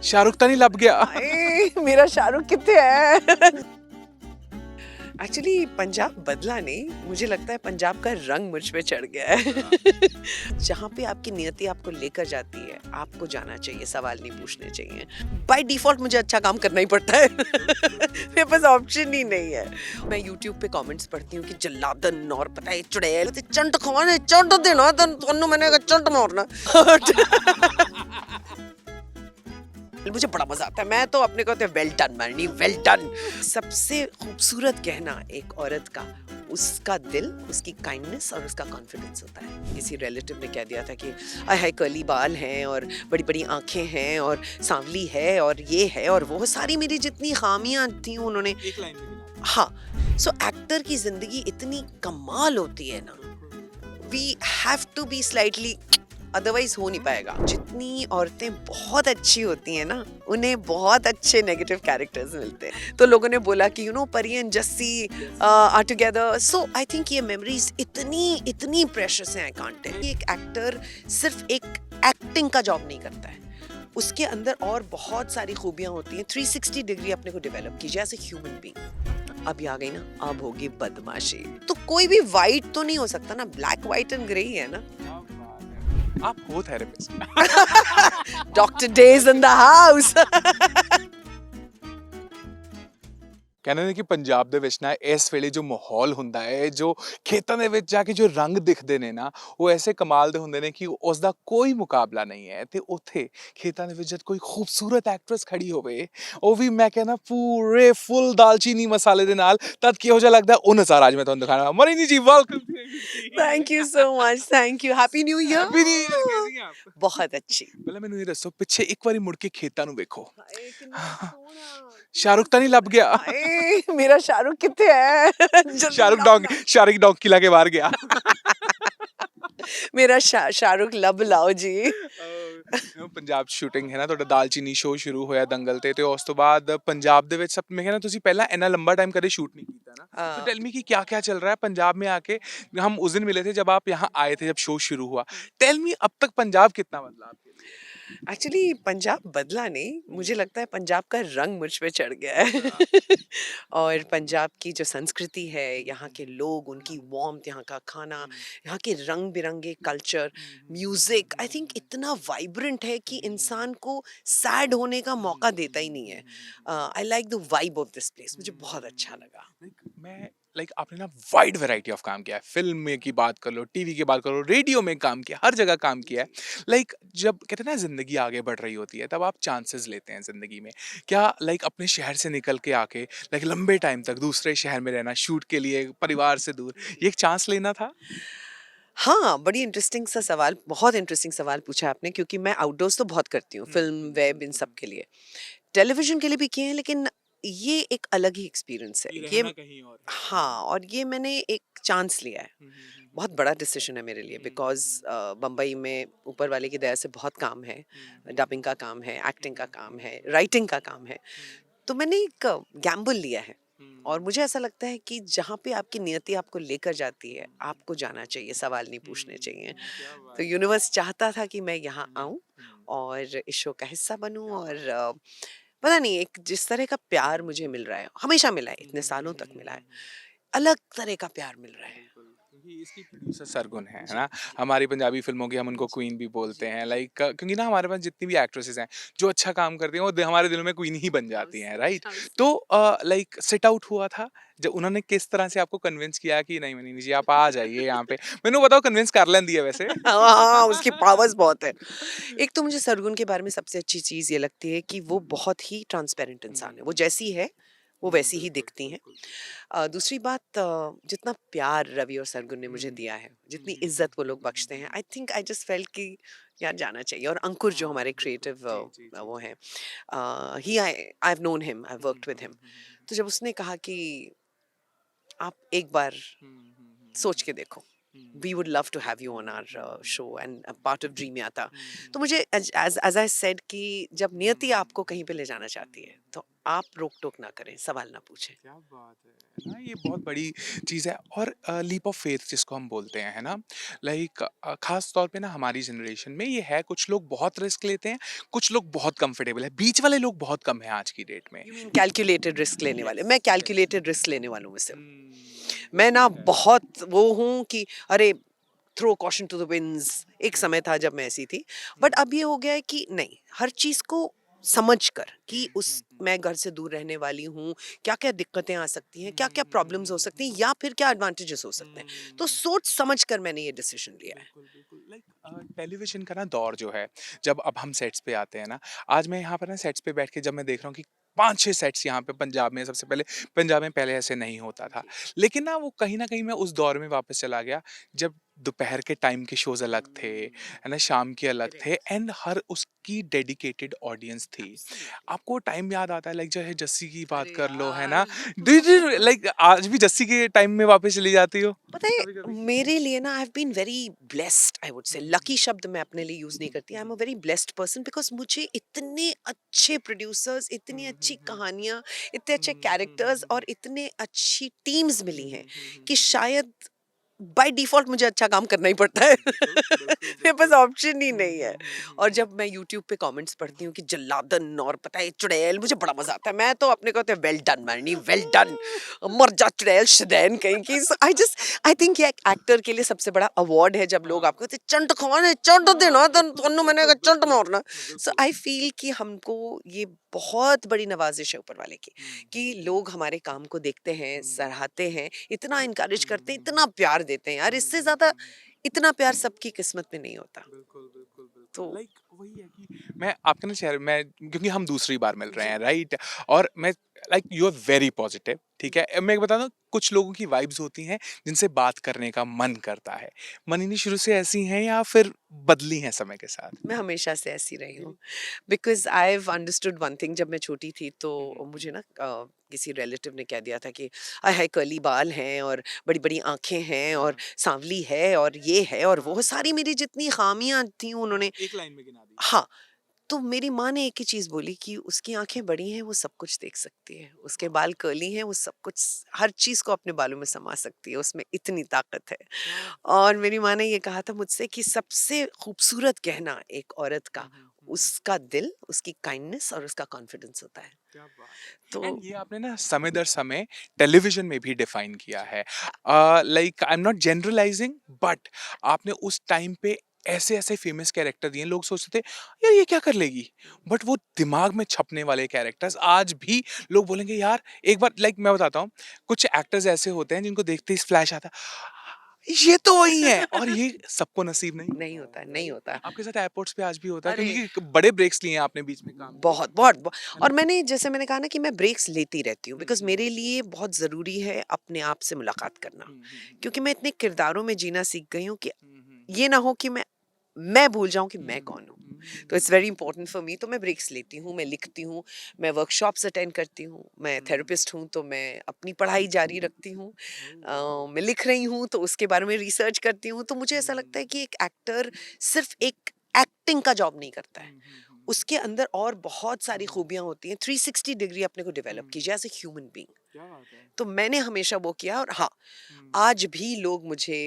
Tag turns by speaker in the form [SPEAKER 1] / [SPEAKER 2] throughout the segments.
[SPEAKER 1] शाहरुख तो नहीं लब गया।
[SPEAKER 2] हाय, मेरा शाहरुख कितने है। एक्चुअली पंजाब बदला नहीं, मुझे लगता है पंजाब का रंग मुझ पे चढ़ गया है। जहाँ पे आपकी नियति आपको लेकर जाती है, आपको जाना चाहिए, सवाल नहीं पूछने चाहिए। बाय डिफॉल्ट मुझे अच्छा काम करना ही पड़ता है। मेरे पास ऑप्शन ही नहीं है। मैं YouTube पे कमेंट्स पढ़ती हूँ कि जल्लादन और पता है चुड़ैल ते चंट खवाने चंट देना तन्नू मैंने चंट मारना। मुझे बड़ा मजा आता है। मैं तो अपने को वेल डन मारनी, वेल डन। सबसे खूबसूरत गहना एक औरत का उसका दिल, उसकी काइंडनेस और उसका कॉन्फिडेंस होता है। किसी रिलेटिव ने कह दिया था कि आय हाय कर्ली बाल हैं और बड़ी बड़ी आंखें हैं और सांवली है और ये है और वो, सारी मेरी जितनी खामियां थी उन्होंने
[SPEAKER 1] एक लाइन में गिना।
[SPEAKER 2] हाँ। सो एक्टर की जिंदगी इतनी कमाल होती है ना, we have to be slightly, otherwise हो नहीं पाएगा। जितनी औरतें बहुत अच्छी होती हैं ना, उन्हें बहुत अच्छे नेगेटिव कैरेक्टर्स मिलते हैं। तो लोगों ने बोला कि Pari and Jassi are together. So I think ये मेमोरीज इतनी प्रेशियस हैं, आई कांट टेल। एक एक्टर सिर्फ एक एक्टिंग का जॉब नहीं करता है, उसके अंदर और बहुत सारी खूबियां होती हैं। 360 डिग्री अपने को डेवलप कीजिए एज ए ह्यूमन बीइंग। अभी आ गई ना, अब होगी बदमाशी। तो कोई भी वाइट तो नहीं हो सकता ना, ब्लैक व्हाइट एंड ग्रे ही है ना।
[SPEAKER 1] आप हो therapist.
[SPEAKER 2] Dr. Days in the house.
[SPEAKER 1] ਕਹਿੰਦੇ ਨੇ ਕਿ ਪੰਜਾਬ ਦੇ ਵਿੱਚ ਨਾ ਇਸ ਵੇਲੇ ਜੋ ਮਾਹੌਲ ਹੁੰਦਾ ਹੈ, ਜੋ ਖੇਤਾਂ ਦੇ ਵਿੱਚ ਜਾ ਕੇ ਜੋ ਰੰਗ ਦਿਖਦੇ ਨੇ ਨਾ, ਉਹ ਐਸੇ ਕਮਾਲ ਦੇ ਹੁੰਦੇ ਨੇ ਕਿ ਉਸ ਦਾ ਕੋਈ ਮੁਕਾਬਲਾ ਨਹੀਂ ਹੈ। ਤੇ ਉੱਥੇ ਖੇਤਾਂ ਦੇ ਵਿੱਚ ਜਦ ਕੋਈ ਖੂਬਸੂਰਤ ਐਕਟਰੈਸ ਖੜੀ ਹੋਵੇ, ਉਹ ਵੀ ਮੈਂ ਕਹਿੰਦਾ ਪੂਰੇ ਫੁੱਲ ਦਾਲਚੀਨੀ ਮਸਾਲੇ ਦੇ ਨਾਲ, ਤਦ ਕਿਹੋ ਜਿਹਾ ਲੱਗਦਾ ਉਹ ਨਜ਼ਾਰਾ ਅੱਜ ਮੈਂ ਤੁਹਾਨੂੰ ਦਿਖਾਣਾ। ਮਰੀਨੀ ਜੀ welcome.
[SPEAKER 2] Thank you so much. Thank you. Happy New Year.
[SPEAKER 1] Happy new year, कैसी हैं आप?
[SPEAKER 2] बहुत अच्छी।
[SPEAKER 1] ਪਹਿਲਾਂ ਮੈਨੂੰ ਇਹ ਦੱਸੋ, ਪਿੱਛੇ ਇੱਕ ਵਾਰੀ ਮੁੜ ਕੇ ਖੇਤਾਂ ਨੂੰ ਵੇਖੋ,
[SPEAKER 2] हाय, कितना सोहना।
[SPEAKER 1] शाहरुख तो नहीं लब गया।
[SPEAKER 2] हाय, मेरा शाहरुख कितने है। जल्दी
[SPEAKER 1] शाहरुख
[SPEAKER 2] लब लाओ।
[SPEAKER 1] शाहरुख डोंकी ला के बाहर गया।
[SPEAKER 2] मेरा शाहरुख लब लाओ जी।
[SPEAKER 1] ਪੰਜਾਬ ਸ਼ੂਟਿੰਗ ਹੈ ਨਾ, ਤੁਹਾਡਾ ਦਾਲਚੀਨੀ ਸ਼ੋਅ ਸ਼ੁਰੂ ਹੋਇਆ ਦੰਗਲ ਤੇ ਉਸ ਤੋਂ ਬਾਅਦ ਪੰਜਾਬ ਦੇ ਵਿੱਚ ਸਭ, ਮੈਂ ਕਹਿੰਦਾ ਤੁਸੀਂ ਪਹਿਲਾਂ ਇੰਨਾ ਲੰਬਾ टाइम कभी शूट नहीं किया ना, तो टेल मी कि क्या क्या चल रहा है पंजाब में आके। हम उस दिन मिले थे जब आप यहाँ आए थे, जब शो शुरू हुआ। टेल मी अब तक पंजाब कितना बदला आपके लिए?
[SPEAKER 2] एक्चुअली पंजाब बदला नहीं, मुझे लगता है पंजाब का रंग मुझ पे चढ़ गया है। और पंजाब की जो संस्कृति है, यहाँ के लोग, उनकी वार्मथ, यहाँ का खाना, यहाँ के रंग बिरंगे कल्चर, म्यूजिक, आई थिंक इतना वाइब्रेंट है कि इंसान को सैड होने का मौका देता ही नहीं है। I like the vibe of this place, मुझे बहुत अच्छा लगा।
[SPEAKER 1] आपने ना वाइड वैरायटी ऑफ काम किया है। फिल्म में की बात कर लो, टीवी की बात कर लो, रेडियो में काम किया, हर जगह काम किया है। जब कहते हैं ना जिंदगी आगे बढ़ रही होती है, तब आप चांसेस लेते हैं जिंदगी में। क्या अपने शहर से निकल के आके लंबे टाइम तक दूसरे शहर में रहना, शूट के लिए परिवार से दूर, ये एक चांस लेना था?
[SPEAKER 2] हाँ, बड़ी इंटरेस्टिंग सा सवाल, बहुत इंटरेस्टिंग सवाल पूछा आपने, क्योंकि मैं आउटडोर्स तो बहुत करती हूँ, फिल्म, वेब, इन सब के लिए, टेलीविजन के लिए भी किए हैं, लेकिन ये एक अलग ही एक्सपीरियंस है ये।
[SPEAKER 1] कहीं और
[SPEAKER 2] हाँ, और ये मैंने एक चांस लिया है। बहुत बड़ा डिसीजन है मेरे लिए, बिकॉज बम्बई में ऊपर वाले की दया से बहुत काम है, डबिंग का काम है, एक्टिंग का काम है, राइटिंग का काम है। तो मैंने एक गैम्बल लिया है, और मुझे ऐसा लगता है कि जहाँ पे आपकी नियति आपको लेकर जाती है, आपको जाना चाहिए, सवाल नहीं पूछने चाहिए। तो यूनिवर्स चाहता था कि मैं यहाँ आऊँ और इस शो का हिस्सा बनूँ, और पता नहीं, एक जिस तरह का प्यार मुझे मिल रहा है, हमेशा मिला है, इतने सालों तक मिला है, अलग तरह का प्यार मिल रहा है।
[SPEAKER 1] क्योंकि इसकी प्रोड्यूसर सरगुन है ना। हमारी पंजाबी फिल्मों की हम उनको क्वीन भी बोलते हैं। क्योंकि ना हमारे पास जितनी भी एक्ट्रेसेस हैं जो अच्छा काम करती हैं, वो हमारे दिलों में क्वीन ही बन जाती हैं, राइट। तो सेट आउट हुआ था जब उन्होंने किस तरह से आपको कन्विंस किया कि नहीं मनीष जी आप आ जाइए यहाँ पे? मैंने बताओ, कन्विंस कर लेंदी है वैसे।
[SPEAKER 2] हाँ, उसकी पावर्स बहुत है। एक तो मुझे सरगुन के बारे में सबसे अच्छी चीज ये लगती है कि वो बहुत ही ट्रांसपेरेंट इंसान है, वो जैसी है वो वैसी ही दिखती हैं। दूसरी बात, जितना प्यार रवि और सरगुन ने मुझे दिया है, जितनी इज्जत वो लोग बख्शते हैं, I think I just felt कि यार जाना चाहिए। और अंकुर जो हमारे क्रिएटिव वो हैं, he I have known him, I worked with him. तो जब उसने कहा कि आप एक बार सोच के देखो, we would love to have you on our show and a part of Dream Yata, तो मुझे as I said कि जब नियति आपको कहीं पे ले जाना चाहती है, तो आप रोक टोक ना करें, सवाल ना पूछें।
[SPEAKER 1] क्या बात है ना, ये बहुत बड़ी चीज़ है। और लीप ऑफ फेथ जिसको हम बोलते हैं, है ना, लाइक खास तौर पे ना हमारी जनरेशन में ये है, कुछ लोग बहुत रिस्क लेते हैं, कुछ लोग बहुत कंफर्टेबल है, बीच वाले लोग बहुत कम हैं आज की डेट में।
[SPEAKER 2] यू मीन कैलकुलेटेड रिस्क लेने वाले?
[SPEAKER 1] यस
[SPEAKER 2] मैं
[SPEAKER 1] यस।
[SPEAKER 2] कैलकुलेटेड रिस्क लेने वालों में से हूँ।
[SPEAKER 1] वो
[SPEAKER 2] मैं
[SPEAKER 1] तो
[SPEAKER 2] ना
[SPEAKER 1] है।
[SPEAKER 2] बहुत वो हूँ कि अरे throw caution to the winds. एक
[SPEAKER 1] हम्म,
[SPEAKER 2] समय था जब मैं ऐसी थी, बट
[SPEAKER 1] हम्म,
[SPEAKER 2] अब ये हो गया है कि नहीं, हर चीज को समझ कर कि उस
[SPEAKER 1] हम्म,
[SPEAKER 2] मैं घर से दूर रहने वाली हूँ, क्या क्या दिक्कतें आ सकती हैं, क्या क्या प्रॉब्लम्स हो सकती हैं,
[SPEAKER 1] हम्म,
[SPEAKER 2] या फिर क्या एडवांटेजेस हो सकते हैं, तो
[SPEAKER 1] हम्म।
[SPEAKER 2] सोच समझ कर मैंने ये डिसीजन लिया है।
[SPEAKER 1] बिल्कुल, बिल्कुल। लाइक टेलीविज़न का ना दौर जो है, जब अब हम सेट्स पे आते हैं ना, आज मैं यहाँ पर ना सेट्स पे बैठ के जब मैं देख रहा हूँ कि 5-6 सेट्स यहाँ पे पंजाब में, सबसे पहले पंजाब में पहले ऐसे नहीं होता था।
[SPEAKER 2] जी।
[SPEAKER 1] लेकिन ना वो कहीं न कहीं मैं उस दौर में वापस चला गया, जब दोपहर के टाइम के शोज़ अलग थे, है ना? शाम के अलग थे
[SPEAKER 2] करेक्ट।
[SPEAKER 1] एंड हर उसकी डेडिकेटेड ऑडियंस थी।
[SPEAKER 2] एब्सोल्युटली।
[SPEAKER 1] आपको टाइम याद आता है, लाइक चाहे जस्सी की बात
[SPEAKER 2] अरे
[SPEAKER 1] कर लो, है
[SPEAKER 2] यार
[SPEAKER 1] ना? डिड यू लाइक आज भी जस्सी के टाइम में वापस चली जाती हो?
[SPEAKER 2] पता है,
[SPEAKER 1] कभी-कभी?
[SPEAKER 2] मेरे लिए ना I have been very blessed, I would say,
[SPEAKER 1] हुँ, हुँ,
[SPEAKER 2] लकी शब्द मैं अपने लिए यूज नहीं करती, I am a very blessed person, because मुझे इतने अच्छे प्रोड्यूसर्स, इतनी
[SPEAKER 1] हुँ,
[SPEAKER 2] अच्छी
[SPEAKER 1] हुँ, हुँ।
[SPEAKER 2] कहानियां, इतने अच्छे
[SPEAKER 1] हुँ, हुँ, हुँ,
[SPEAKER 2] कैरेक्टर्स
[SPEAKER 1] हुँ, हुँ।
[SPEAKER 2] और इतने अच्छी टीम्स
[SPEAKER 1] हुँ,
[SPEAKER 2] मिली हैं
[SPEAKER 1] हुँ, हुँ, हुँ,
[SPEAKER 2] कि
[SPEAKER 1] हुँ, हुँ।
[SPEAKER 2] शायद बाय डिफॉल्ट मुझे अच्छा काम करना ही पड़ता है।
[SPEAKER 1] बिल्कुल, बिल्कुल,
[SPEAKER 2] मेरे पास
[SPEAKER 1] बिल्कुल।
[SPEAKER 2] ऑप्शन ही
[SPEAKER 1] हुँ,
[SPEAKER 2] नहीं है।
[SPEAKER 1] हुँ, हुँ, हुँ,
[SPEAKER 2] और
[SPEAKER 1] हुँ।
[SPEAKER 2] जब मैं यूट्यूब पे कमेंट्स पढ़ती हूँ कि जल्लादन और पता है चुड़ैल, मुझे बड़ा मजा आता है। मैं तो अपने को कहते well done many, well done, मर जा चुड़ैल शदैन कहीं की। आई जस्ट आई थिंक ये एक्टर के लिए सबसे बड़ा अवार्ड है जब लोग
[SPEAKER 1] हाँ।
[SPEAKER 2] आपको कहते चंट खवाने, चंट
[SPEAKER 1] हाँ,
[SPEAKER 2] देना
[SPEAKER 1] बिल्कुल,
[SPEAKER 2] तन्नू, मैंने
[SPEAKER 1] बिल्कुल,
[SPEAKER 2] कहा चंट
[SPEAKER 1] बिल्कुल।
[SPEAKER 2] मारना।
[SPEAKER 1] हाँ,
[SPEAKER 2] सो
[SPEAKER 1] बिल्कुल।
[SPEAKER 2] आई फील कि हमको ये बहुत बड़ी नवाजिश है ऊपर वाले की,
[SPEAKER 1] हुँ,
[SPEAKER 2] कि
[SPEAKER 1] हुँ, हुँ,
[SPEAKER 2] लोग हमारे काम को देखते हैं,
[SPEAKER 1] हुँ,
[SPEAKER 2] सराहते हैं, इतना इनकरेज
[SPEAKER 1] हुँ,
[SPEAKER 2] करते हैं,
[SPEAKER 1] हुँ,
[SPEAKER 2] इतना
[SPEAKER 1] हुँ,
[SPEAKER 2] प्यार देते हैं, यार
[SPEAKER 1] हुँ,
[SPEAKER 2] इससे
[SPEAKER 1] हुँ,
[SPEAKER 2] ज्यादा
[SPEAKER 1] हुँ, हुँ।
[SPEAKER 2] इतना प्यार सबकी किस्मत में नहीं होता।
[SPEAKER 1] बिल्कुल, बिल्कुल, बिल्कुल।
[SPEAKER 2] तो
[SPEAKER 1] लाइक वही है कि मैं आपके ना शहर में, क्योंकि हम दूसरी बार मिल रहे
[SPEAKER 2] जी।
[SPEAKER 1] हैं, राइट? और मैं like you are very positive, ठीक है? मैं एक बताता हूँ, कुछ लोगों की वाइब्स होती हैं जिनसे बात करने का मन करता है। मनीनी शुरू से ऐसी हैं या फिर बदली हैं समय के साथ?
[SPEAKER 2] मैं हमेशा से ऐसी रही हूँ,
[SPEAKER 1] really?
[SPEAKER 2] Because I have understood one thing. जब मैं छोटी थी तो
[SPEAKER 1] हुँ, हुँ, हुँ,
[SPEAKER 2] मुझे ना किसी रिलेटिव ने कह दिया था कि आय हाय कर्ली बाल हैं और बड़ी बड़ी आंखें हैं और
[SPEAKER 1] हाँ,
[SPEAKER 2] सांवली है और ये है और वो
[SPEAKER 1] हाँ,
[SPEAKER 2] सारी
[SPEAKER 1] हाँ,
[SPEAKER 2] मेरी जितनी खामियां थी
[SPEAKER 1] हाँ,
[SPEAKER 2] उन्होंने।
[SPEAKER 1] एक लाइन में गिना दी।
[SPEAKER 2] हाँ, तो मेरी माँ ने एक ही चीज़ बोली कि उसकी आँखें बड़ी हैं, वो सब कुछ देख सकती है। उसके
[SPEAKER 1] वाह!
[SPEAKER 2] बाल कर्ली हैं, वो सब कुछ, हर चीज़ को अपने बालों में समा सकती है, उसमें इतनी ताकत है।
[SPEAKER 1] क्या
[SPEAKER 2] और
[SPEAKER 1] बात
[SPEAKER 2] मेरी
[SPEAKER 1] है!
[SPEAKER 2] माँ ने ये कहा था मुझसे कि सबसे खूबसूरत गहना एक औरत
[SPEAKER 1] हुँ,
[SPEAKER 2] का,
[SPEAKER 1] हुँ, हुँ, हुँ।
[SPEAKER 2] उसका दिल, उसकी काइंडनेस और उसका कॉन्फिडेंस होता है।
[SPEAKER 1] क्या बात
[SPEAKER 2] तो
[SPEAKER 1] है! एंड ये आपने ना समय दर समय टेलीविज़न में भी डिफाइन किया है। Like I am not generalising, but आपने उस टाइम पे ऐसे-ऐसे फेमस कैरेक्टर दिए, लोग सोचते थे, यार ये क्या कर लेगी? बट वो दिमाग में छपने वाले कैरेक्टर्स आज भी लोग बोलेंगे, यार एक बार, लाइक मैं बताता हूँ, कुछ एक्टर्स ऐसे होते हैं जिनको देखते ही फ्लैश आता है, ये तो वही है, और ये सबको नसीब नहीं
[SPEAKER 2] नहीं
[SPEAKER 1] होता
[SPEAKER 2] होता,
[SPEAKER 1] है,
[SPEAKER 2] नहीं
[SPEAKER 1] राइट?
[SPEAKER 2] होता।
[SPEAKER 1] आपके साथ एयरपोर्ट्स पे आज भी होता है,
[SPEAKER 2] अरे
[SPEAKER 1] क्योंकि बड़े ब्रेक्स लिए हैं आपने बीच में काम के,
[SPEAKER 2] बहुत बहुत
[SPEAKER 1] है
[SPEAKER 2] और
[SPEAKER 1] ना?
[SPEAKER 2] मैंने, जैसे मैंने कहा ना कि मैं ब्रेक्स लेती रहती हूँ,
[SPEAKER 1] हुँ,
[SPEAKER 2] बिकॉज
[SPEAKER 1] हुँ,
[SPEAKER 2] मेरे लिए बहुत ज़रूरी है अपने आप से मुलाकात करना,
[SPEAKER 1] हुँ, हुँ, हुँ,
[SPEAKER 2] क्योंकि मैं इतने किरदारों में जीना सीख गई हूँ कि
[SPEAKER 1] हुँ, हुँ,
[SPEAKER 2] ये ना हो कि मैं भूल जाऊं कि
[SPEAKER 1] हुँ,
[SPEAKER 2] मैं
[SPEAKER 1] हुँ,
[SPEAKER 2] कौन हूँ। तो
[SPEAKER 1] हुँ,
[SPEAKER 2] it's very important for me, तो मैं ब्रेक्स लेती हूँ, मैं लिखती हूँ, मैं वर्कशॉप्स अटेंड करती हूँ, मैं
[SPEAKER 1] हुँ,
[SPEAKER 2] थेरेपिस्ट हूँ तो मैं अपनी पढ़ाई जारी रखती हूँ।
[SPEAKER 1] Oh wow!
[SPEAKER 2] मैं लिख रही हूँ तो उसके बारे में रिसर्च करती हूँ। तो मुझे ऐसा लगता
[SPEAKER 1] हुँ,
[SPEAKER 2] है कि एक एक्टर सिर्फ एक एक्टिंग का जॉब नहीं करता है,
[SPEAKER 1] हुँ, हुँ, हुँ,
[SPEAKER 2] उसके अंदर और बहुत सारी
[SPEAKER 1] हुँ,
[SPEAKER 2] खूबियां होती हैं। 360 डिग्री अपने को
[SPEAKER 1] हुँ,
[SPEAKER 2] डेवलप
[SPEAKER 1] हुँ,
[SPEAKER 2] कीजिए एज ए ह्यूमन बीइंग।
[SPEAKER 1] क्या बात है!
[SPEAKER 2] तो मैंने हमेशा वो किया। और हाँ,
[SPEAKER 1] हुँ,
[SPEAKER 2] आज भी लोग मुझे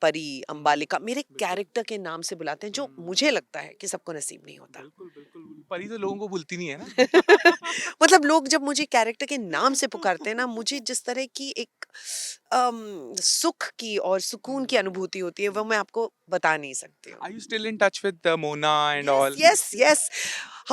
[SPEAKER 2] परी,
[SPEAKER 1] हुँ,
[SPEAKER 2] अंबालिका मेरे
[SPEAKER 1] बिल्कुल,
[SPEAKER 2] कैरेक्टर के नाम से बुलाते हैं, जो मुझे
[SPEAKER 1] हुँ,
[SPEAKER 2] लगता है कि सबको नसीब नहीं होता।
[SPEAKER 1] बिल्कुल, बिल्कुल, परी तो लोगों को भूलती नहीं है ना?
[SPEAKER 2] मतलब लोग जब मुझे कैरेक्टर के नाम से पुकारते हैं ना, मुझे जिस तरह की एक सुख की और सुकून
[SPEAKER 1] हुँ,
[SPEAKER 2] की अनुभूति होती है, वो
[SPEAKER 1] हुँ,
[SPEAKER 2] मैं आपको बता नहीं सकती हूँ।
[SPEAKER 1] Are you still in touch with Mona and
[SPEAKER 2] yes
[SPEAKER 1] all?
[SPEAKER 2] Yes yes.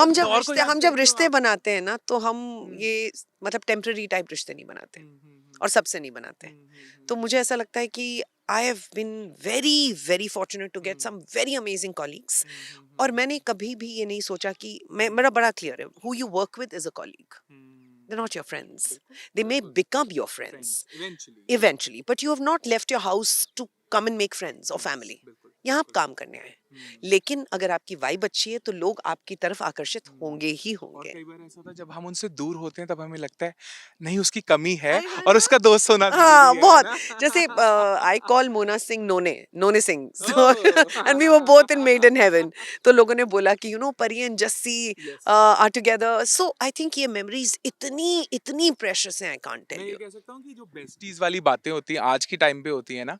[SPEAKER 1] उस दौर को याद
[SPEAKER 2] हम जब
[SPEAKER 1] करते हो
[SPEAKER 2] रिश्ते
[SPEAKER 1] आप?
[SPEAKER 2] बनाते हैं ना, तो हम
[SPEAKER 1] हुँ,
[SPEAKER 2] ये मतलब टेम्पररी टाइप रिश्ते नहीं बनाते,
[SPEAKER 1] हुँ, हुँ, हुँ,
[SPEAKER 2] और सबसे नहीं बनाते।
[SPEAKER 1] हुँ, हुँ, हुँ,
[SPEAKER 2] तो
[SPEAKER 1] हुँ,
[SPEAKER 2] मुझे
[SPEAKER 1] हुँ,
[SPEAKER 2] ऐसा लगता है कि I have been very very fortunate to get
[SPEAKER 1] um,
[SPEAKER 2] some very amazing colleagues.
[SPEAKER 1] हुँ, हुँ, हुँ,
[SPEAKER 2] और
[SPEAKER 1] हुँ,
[SPEAKER 2] मैंने कभी भी ये नहीं सोचा कि मैं,
[SPEAKER 1] हुँ,
[SPEAKER 2] मेरा बड़ा क्लियर है, who you work with is a colleague,
[SPEAKER 1] hmm,
[SPEAKER 2] they're not your friends.
[SPEAKER 1] बिल्कुल,
[SPEAKER 2] They may
[SPEAKER 1] बिल्कुल,
[SPEAKER 2] become your friends
[SPEAKER 1] friends eventually,
[SPEAKER 2] eventually, but you have not left your house to come and make friends or
[SPEAKER 1] yes,
[SPEAKER 2] family.
[SPEAKER 1] बिल्कुल।
[SPEAKER 2] यहाँ आप काम करने आए हैं। लेकिन अगर आपकी वाइब अच्छी है तो लोग आपकी तरफ आकर्षित होंगे ही
[SPEAKER 1] और
[SPEAKER 2] होंगे।
[SPEAKER 1] कई बार ऐसा होता है जब हम उनसे दूर होते हैं तब हमें लगता है नहीं उसकी कमी है
[SPEAKER 2] हाय हाय
[SPEAKER 1] और
[SPEAKER 2] हाय।
[SPEAKER 1] उसका दोस्त होना
[SPEAKER 2] हाँ,
[SPEAKER 1] ज़रूरी है
[SPEAKER 2] बहुत।
[SPEAKER 1] ना?
[SPEAKER 2] जैसे आई कॉल मोना सिंह नोने, नोने सिंह। So
[SPEAKER 1] oh!
[SPEAKER 2] And we were both in made in heaven. तो लोगों ने बोला कि Pari and Jassi
[SPEAKER 1] yes.
[SPEAKER 2] Are together. So I think ये मेमोरीज इतनी इतनी प्रेशियस हैं, आई कांट
[SPEAKER 1] मैं
[SPEAKER 2] टेल
[SPEAKER 1] ये
[SPEAKER 2] यू।
[SPEAKER 1] कह सकता हूँ कि जो बेस्टीज वाली बातें होती हैं आज की टाइम पे होती है ना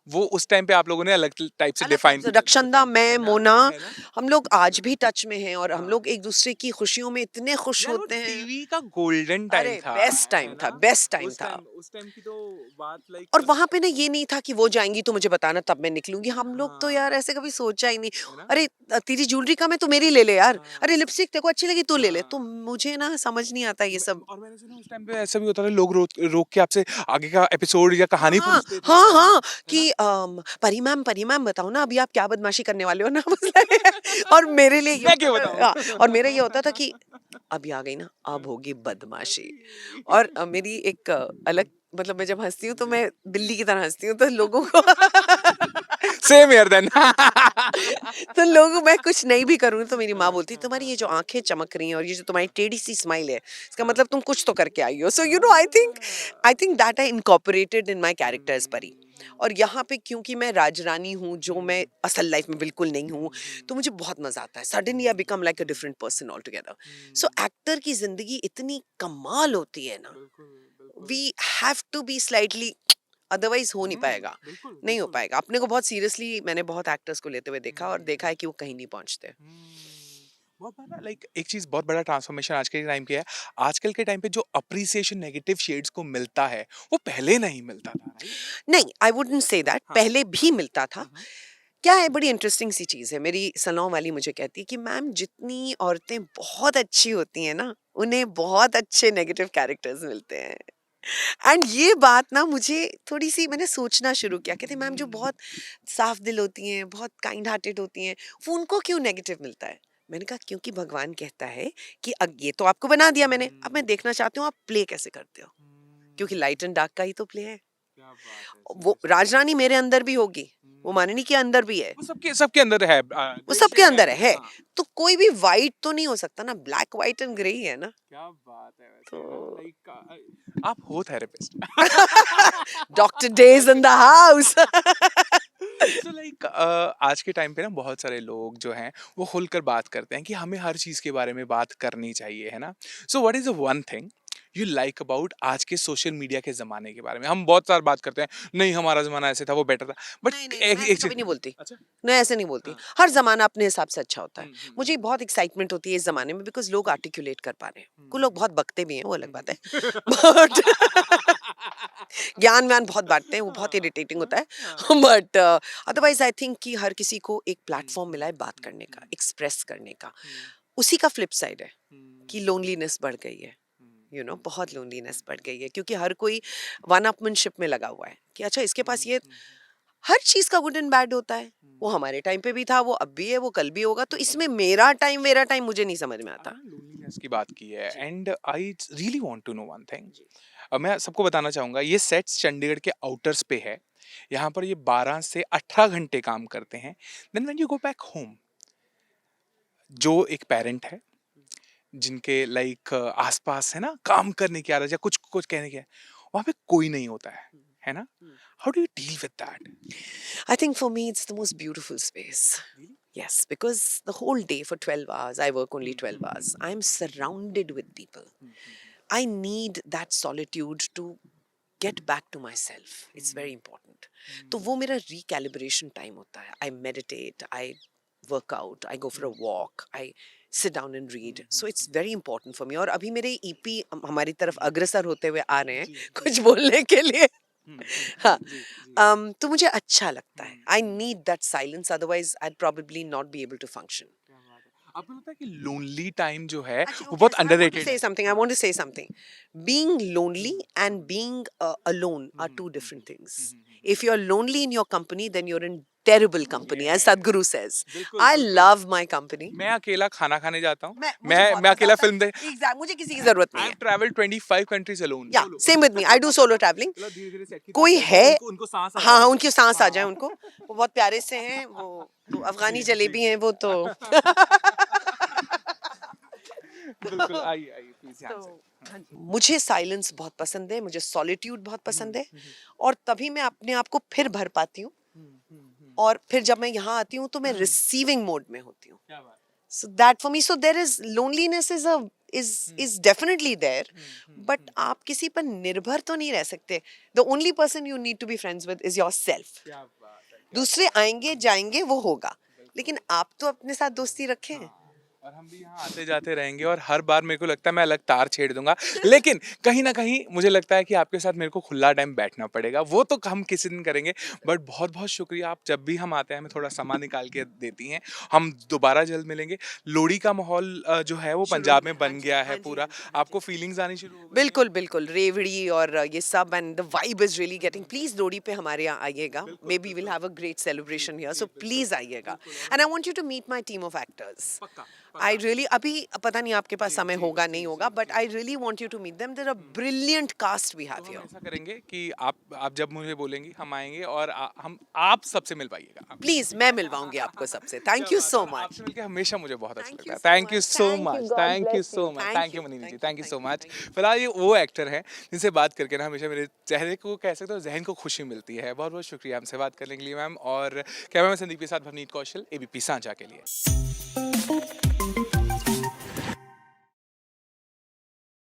[SPEAKER 1] वो उस टाइम पे आप लोगों ने अलग टाइप से
[SPEAKER 2] अलग टाइप
[SPEAKER 1] डिफाइन
[SPEAKER 2] से रक्षंदा,
[SPEAKER 1] डिफाइन
[SPEAKER 2] मैं,
[SPEAKER 1] है ना
[SPEAKER 2] मोना,
[SPEAKER 1] है ना
[SPEAKER 2] हम लोग आज भी टच में हैं और हम
[SPEAKER 1] हाँ
[SPEAKER 2] लोग एक दूसरे की खुशियों में इतने खुश
[SPEAKER 1] यार वो
[SPEAKER 2] होते हैं।
[SPEAKER 1] टीवी का गोल्डन टाइम
[SPEAKER 2] अरे
[SPEAKER 1] था
[SPEAKER 2] बेस्ट
[SPEAKER 1] है
[SPEAKER 2] टाइम
[SPEAKER 1] ना
[SPEAKER 2] था, बेस्ट टाइम था।
[SPEAKER 1] उस टाइम की तो बात
[SPEAKER 2] और
[SPEAKER 1] लाइक
[SPEAKER 2] वहाँ पे ना ये नहीं था कि वो जाएँगी तो मुझे बताना तब मैं निकलूँगी। हम लोग तो
[SPEAKER 1] हाँ
[SPEAKER 2] यार ऐसे कभी सोचा ही नहीं।
[SPEAKER 1] है ना
[SPEAKER 2] अरे तेरी ज्वेलरी कम है तो मेरी ले ले यार। अरे
[SPEAKER 1] हाँ
[SPEAKER 2] लिपस्टिक तेरे को अच्छी लगी तू ले ले। तो
[SPEAKER 1] हाँ
[SPEAKER 2] मुझे ना समझ नहीं आता ये सब।
[SPEAKER 1] और मैंने सुना उस टाइम पे ऐसा भी होता था लोग रोक रोक के आपसे आगे का एपिसोड या कहानी
[SPEAKER 2] हाँ,
[SPEAKER 1] पूछते थे
[SPEAKER 2] हाँ,
[SPEAKER 1] है ना
[SPEAKER 2] हाँ
[SPEAKER 1] है ना
[SPEAKER 2] कि परी मैम बताओ ना अभी आप क्या बदमाशी करने वाले हो ना और मेरे लिए ये
[SPEAKER 1] मैं
[SPEAKER 2] होता
[SPEAKER 1] क्यों
[SPEAKER 2] था हाँ,
[SPEAKER 1] बताऊं
[SPEAKER 2] और मेरा ये होता था कि अभी आ गई ना, अब होगी बदमाशी। और मेरी एक अलग मतलब मैं जब हँसती हूँ तो
[SPEAKER 1] जी
[SPEAKER 2] मैं बिल्ली की तरह हँसती हूँ तो लोगों को
[SPEAKER 1] सेम हियर देन
[SPEAKER 2] तो लोग मैं कुछ नहीं भी करूँ तो मेरी माँ बोलती है तुम्हारी ये जो आंखें चमक रही हैं और ये जो तुम्हारी टेढ़ी सी स्माइल है इसका मतलब तुम कुछ तो करके आई हो। So I think that I incorporated in my character as Pari. और यहाँ पे क्योंकि मैं राजरानी हूँ जो मैं असल लाइफ में बिल्कुल नहीं हूँ तो मुझे बहुत मजा आता है। Suddenly I become like a different person all together. So actor की जिंदगी इतनी कमाल होती है ना,
[SPEAKER 1] बिल्कुल बिल्कुल
[SPEAKER 2] we have to be slightly, otherwise हो नहीं पाएगा।
[SPEAKER 1] बिल्कुल
[SPEAKER 2] नहीं हो
[SPEAKER 1] बिल्कुल
[SPEAKER 2] पाएगा। अपने को बहुत सीरियसली मैंने बहुत एक्टर्स को लेते हुए देखा और देखा है
[SPEAKER 1] हम्म
[SPEAKER 2] कि वो कहीं नहीं पहुंचते।
[SPEAKER 1] बहुत बार ना लाइक एक चीज बहुत बड़ा ट्रांसफॉर्मेशन आज के टाइम पे है आजकल के टाइम पे जो अप्रिसिएशन नेगेटिव शेड्स को मिलता है वो पहले नहीं मिलता था राइट
[SPEAKER 2] नहीं, आई वुडंट से दैट,
[SPEAKER 1] हाँ
[SPEAKER 2] पहले भी मिलता था।
[SPEAKER 1] हम्म
[SPEAKER 2] क्या है, बड़ी इंटरेस्टिंग सी चीज है। मेरी सलों वाली मुझे कहती है कि मैम जितनी औरतें बहुत अच्छी होती हैं ना उन्हें बहुत अच्छे नेगेटिव कैरेक्टर्स मिलते हैं। एंड ये बात ना मुझे थोड़ी सी मैंने सोचना शुरू किया। कहते मैम जो बहुत साफ दिल होती हैं, बहुत काइंड हार्टेड होती हैं, वो उनको क्यों नेगेटिव मिलता है? मैंने कहा क्योंकि भगवान कहता है कि ये तो आपको बना दिया मैंने, अब मैं देखना चाहती हूँ आप प्ले कैसे करते हो। क्योंकि लाइट एंड डार्क का ही तो प्ले है।
[SPEAKER 1] क्या बात है
[SPEAKER 2] वो
[SPEAKER 1] सीरियसली
[SPEAKER 2] राजरानी मेरे अंदर भी होगी, वो माननी के अंदर भी है,
[SPEAKER 1] वो सबके सबके अंदर है
[SPEAKER 2] वो
[SPEAKER 1] ग्रे
[SPEAKER 2] सबके
[SPEAKER 1] शेड
[SPEAKER 2] अंदर
[SPEAKER 1] है
[SPEAKER 2] है।
[SPEAKER 1] हाँ
[SPEAKER 2] तो कोई भी वाइट तो नहीं हो सकता ना, ब्लैक व्हाइट एंड ग्रे ही है ना।
[SPEAKER 1] क्या बात है
[SPEAKER 2] तो
[SPEAKER 1] वैसे ना लाइक आप हो therapist
[SPEAKER 2] doctor days in the house.
[SPEAKER 1] So like आज के टाइम पे ना बहुत सारे लोग जो हैं वो खुलकर बात करते हैं कि हमें हर चीज़ के बारे में बात करनी चाहिए है ना so what is the one thing you like about आज के सोशल मीडिया के ज़माने के बारे में हम बहुत सारी बात करते हैं नहीं हमारा ज़माना ऐसे था वो बेटर था
[SPEAKER 2] नहीं
[SPEAKER 1] बट
[SPEAKER 2] नहीं,
[SPEAKER 1] एक,
[SPEAKER 2] मैं ऐसे
[SPEAKER 1] एक
[SPEAKER 2] कभी नहीं बोलती।
[SPEAKER 1] अच्छा
[SPEAKER 2] मैं ऐसे नहीं बोलती।
[SPEAKER 1] हाँ
[SPEAKER 2] हर ज़माना अपने हिसाब से अच्छा होता है। मुझे
[SPEAKER 1] हम्म
[SPEAKER 2] बहुत एक्साइटमेंट होती है इस ज़माने में बिकॉज़ लोग आर्टिकुलेट कर पा रहे हैं। कुछ लोग बहुत बकते भी हैं, वो अलग बात है। बट ज्ञान-व्यान बहुत बाँटते हैं, वो बहुत
[SPEAKER 1] हाँ
[SPEAKER 2] इरिटेटिंग होता है।
[SPEAKER 1] हाँ
[SPEAKER 2] but
[SPEAKER 1] hmm
[SPEAKER 2] otherwise I think कि हर किसी को एक प्लेटफ़ॉर्म मिला है बात करने का, एक्सप्रेस करने का। उसी का फ्लिप साइड है कि लोनलीनेस बढ़ गई है। बहुत लोनलीनेस बढ़ गई है क्योंकि हर कोई वन अपमैनशिप में लगा हुआ है कि अच्छा इसके पास ये, हर चीज का गुड एंड बैड होता है। वो हमारे टाइम पे भी था, वो अब भी है, वो कल भी होगा। तो इसमें मेरा टाइम मुझे नहीं समझ में आता।
[SPEAKER 1] आपने लोनलीनेस की बात की है
[SPEAKER 2] जी
[SPEAKER 1] and I really want to know one thing
[SPEAKER 2] जी
[SPEAKER 1] मैं सबको बताना चाहूंगा ये सेट्स चंडीगढ़ के आउटर्स पे है यहाँ पर ये 12 से 18 घंटे काम करते हैं then when you go back home जो एक पेरेंट है जिनके लाइक आसपास है ना काम करने की आदत या कुछ कुछ कहने के वहां पे कोई नहीं होता है ना how do you deal with that
[SPEAKER 2] I think for me it's the most beautiful space. Yes, because the whole day for 12 hours, I work only 12 hours. I'm surrounded with people. I need that solitude to get back to myself. It's very important. तो वो मेरा recalibration time होता है. I meditate, I work out, I go for a walk, I sit down and read. So it's very important for me. और अभी मेरे EP हमारी तरफ अग्रसर होते हुए आ रहे हैं कुछ बोलने के लिए। हाँ,
[SPEAKER 1] जी जी
[SPEAKER 2] तो मुझे अच्छा लगता है। I need that silence, otherwise I'd probably not be able to function.
[SPEAKER 1] क्या बात है आपको लगता है कि लोनली टाइम जो है
[SPEAKER 2] Actually,
[SPEAKER 1] वो
[SPEAKER 2] okay,
[SPEAKER 1] बहुत
[SPEAKER 2] so I want to
[SPEAKER 1] underrated
[SPEAKER 2] say
[SPEAKER 1] है
[SPEAKER 2] something. I
[SPEAKER 1] हाँ
[SPEAKER 2] want to say something. Being lonely and being alone are two different things. If you're lonely in your company, then you're in terrible company, as Sadhguru says.
[SPEAKER 1] बिल्कुल,
[SPEAKER 2] I
[SPEAKER 1] बिल्कुल।
[SPEAKER 2] love my company.
[SPEAKER 1] मैं अकेला खाना खाने जाता हूँ।
[SPEAKER 2] मुझे बहुत
[SPEAKER 1] मैं अकेला
[SPEAKER 2] पसंद है।
[SPEAKER 1] फिल्म देख
[SPEAKER 2] Exact, मुझे किसी की जरूरत
[SPEAKER 1] आई
[SPEAKER 2] नहीं
[SPEAKER 1] हैव
[SPEAKER 2] है.
[SPEAKER 1] Travelled 25 countries alone.
[SPEAKER 2] Yeah, same with me. I do solo traveling.
[SPEAKER 1] चलो धीरे-धीरे सेट की
[SPEAKER 2] कोई
[SPEAKER 1] तरफ चलते
[SPEAKER 2] है,
[SPEAKER 1] हैं, उनको उनको सांस आ
[SPEAKER 2] हाँ
[SPEAKER 1] जाए।
[SPEAKER 2] उनकी सांस आ जाए
[SPEAKER 1] हाँ।
[SPEAKER 2] उनको, वो बहुत प्यारे से हैं, वो तो अफगानी
[SPEAKER 1] जी,
[SPEAKER 2] जलेबी
[SPEAKER 1] जी।
[SPEAKER 2] हैं वो तो.
[SPEAKER 1] बिल्कुल, आइए, आइए प्लीज़ यहाँ से।
[SPEAKER 2] हाँ जी. मुझे साइलेंस बहुत पसंद है, मुझे सॉलिट्यूड बहुत पसंद है, और तभी मैं अपने आप को फिर भर पाती हूँ. और फिर जब मैं यहाँ आती हूँ तो मैं रिसीविंग मोड में होती हूँ.
[SPEAKER 1] क्या बात है।
[SPEAKER 2] So that for me, so there is loneliness is definitely there, but आप किसी पर निर्भर तो नहीं रह सकते. The only person you need to be friends with is yourself.
[SPEAKER 1] क्या बात है।
[SPEAKER 2] दूसरे आएंगे जाएंगे वो होगा, लेकिन आप तो अपने साथ दोस्ती रखें.
[SPEAKER 1] और हम भी यहाँ आते जाते रहेंगे और हर बार मेरे को लगता है मैं अलग तार छेड़ दूंगा, लेकिन कहीं ना कहीं मुझे लगता है कि आपके साथ मेरे को खुला टाइम बैठना पड़ेगा, वो तो हम किसी दिन करेंगे। बट बहुत बहुत शुक्रिया, आप जब भी हम आते हैं हमें थोड़ा समय निकाल के देती हैं। हम दोबारा जल्द मिलेंगे। लोहड़ी का माहौल जो है वो
[SPEAKER 2] शुरू
[SPEAKER 1] पंजाब
[SPEAKER 2] है,
[SPEAKER 1] में बन
[SPEAKER 2] हाँ जी,
[SPEAKER 1] गया
[SPEAKER 2] हाँ
[SPEAKER 1] है
[SPEAKER 2] जी,
[SPEAKER 1] पूरा।
[SPEAKER 2] हाँ जी, हाँ
[SPEAKER 1] आपको फीलिंग्स आनी शुरू हो गई हैं?
[SPEAKER 2] बिल्कुल बिल्कुल, रेवड़ी और ये सब, and the vibe is really getting. Please Lohri पे हमारे यहाँ आइएगा. Maybe will have a great celebration here, so please आइएगा. And I want you to meet my team of actors.
[SPEAKER 1] पक्का,
[SPEAKER 2] आई रियली, अभी पता नहीं आपके पास समय होगा नहीं होगा, but I really want you to meet them. There are brilliant cast we have
[SPEAKER 1] तो हम
[SPEAKER 2] हियर.
[SPEAKER 1] ऐसा करेंगे कि आप जब मुझे बोलेंगी हम आएंगे और हम आप सबसे मिल पाइएगा।
[SPEAKER 2] प्लीज मैं मिलवाऊंगी आपको सबसे. Thank you so much.
[SPEAKER 1] आपसे मिलके हमेशा मुझे बहुत अच्छा
[SPEAKER 2] Thank
[SPEAKER 1] लगता
[SPEAKER 2] you
[SPEAKER 1] है।
[SPEAKER 2] so
[SPEAKER 1] thank you
[SPEAKER 2] much.
[SPEAKER 1] So
[SPEAKER 2] Thank you.
[SPEAKER 1] Much,
[SPEAKER 2] God
[SPEAKER 1] thank you
[SPEAKER 2] bless
[SPEAKER 1] so
[SPEAKER 2] you.
[SPEAKER 1] Much,
[SPEAKER 2] Thank
[SPEAKER 1] thank you
[SPEAKER 2] you.
[SPEAKER 1] Manish ji,
[SPEAKER 2] Thank
[SPEAKER 1] thank
[SPEAKER 2] you.
[SPEAKER 1] You so
[SPEAKER 2] Thank
[SPEAKER 1] much.
[SPEAKER 2] you. Thank you.
[SPEAKER 1] फिलहाल ये वो actor हैं जिनसे बात करके ना हमेशा मेरे चेहरे को कह सकते हो जहन को खुशी मिलती है। बहुत बहुत शुक्रिया हमसे बात करने के लिए मैम। और कैमरामैन संदीप के साथ भवनीत कौशल, एबीपी सांझा के लिए।